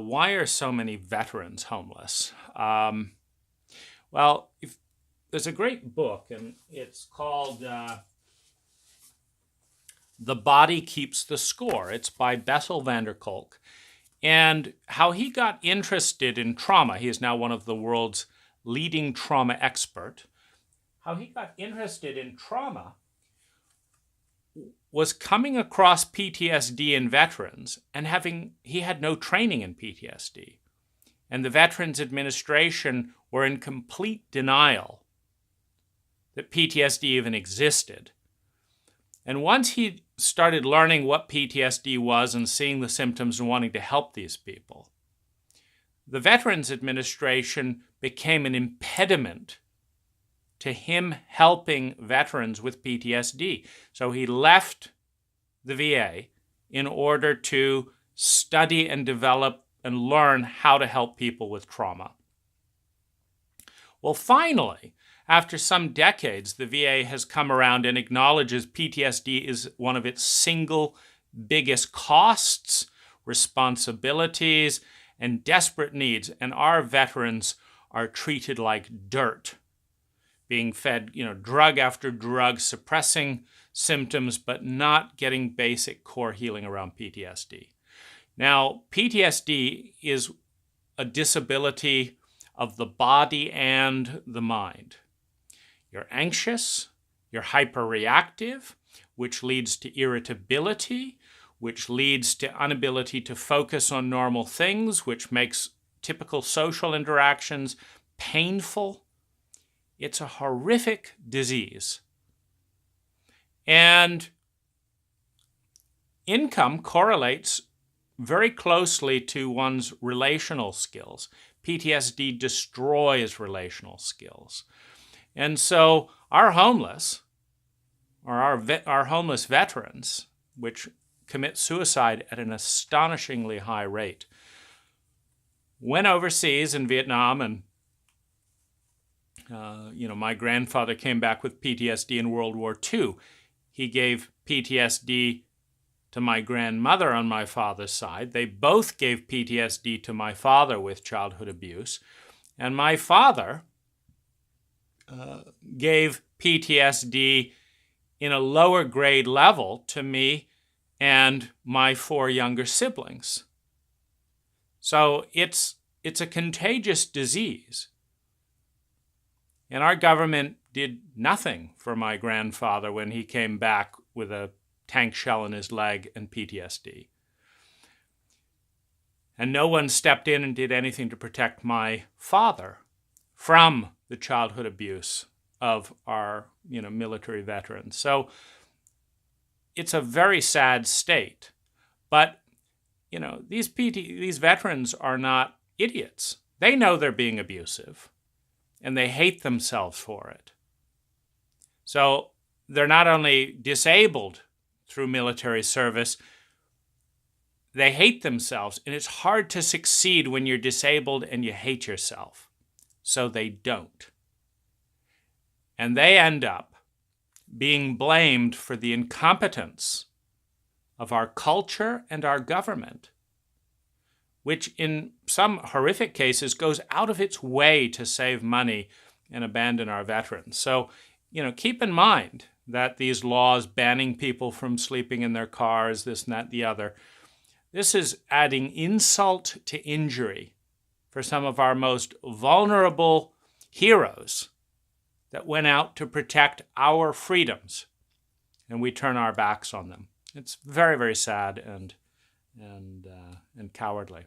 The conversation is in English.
why are so many veterans homeless? Well, there's a great book, and it's called The Body Keeps the Score. It's by Bessel van der Kolk. And how he got interested in trauma, he is now one of the world's leading trauma expert. How he got interested in trauma was coming across PTSD in veterans and he had no training in PTSD. And the Veterans Administration were in complete denial that PTSD even existed. And once he started learning what PTSD was and seeing the symptoms and wanting to help these people, the Veterans Administration became an impediment to him helping veterans with PTSD. So he left the VA in order to study and develop and learn how to help people with trauma. Well, finally, after some decades, the VA has come around and acknowledges PTSD is one of its single biggest costs, responsibilities, and desperate needs. And our veterans are treated like dirt, being fed, drug after drug, suppressing symptoms, but not getting basic core healing around PTSD. Now, PTSD is a disability of the body and the mind. You're anxious, you're hyperreactive, which leads to irritability, which leads to inability to focus on normal things, which makes typical social interactions painful. It's a horrific disease. And income correlates very closely to one's relational skills. PTSD destroys relational skills. And so our homeless, or our homeless veterans, which commit suicide at an astonishingly high rate, went overseas in Vietnam, and my grandfather came back with PTSD in World War II. He gave PTSD to my grandmother on my father's side. They both gave PTSD to my father with childhood abuse. And my father gave PTSD in a lower grade level to me and my 4 younger siblings. So it's a contagious disease. And our government did nothing for my grandfather when he came back with a tank shell in his leg and PTSD. And no one stepped in and did anything to protect my father from the childhood abuse of our, military veterans. So it's a very sad state. But, these veterans are not idiots. They know they're being abusive, and they hate themselves for it. So they're not only disabled through military service, they hate themselves. And it's hard to succeed when you're disabled and you hate yourself. So they don't. And they end up being blamed for the incompetence of our culture and our government, which in some horrific cases goes out of its way to save money and abandon our veterans. So, keep in mind that these laws banning people from sleeping in their cars, this and that, the other, this is adding insult to injury for some of our most vulnerable heroes that went out to protect our freedoms, and we turn our backs on them. It's very, very sad and cowardly.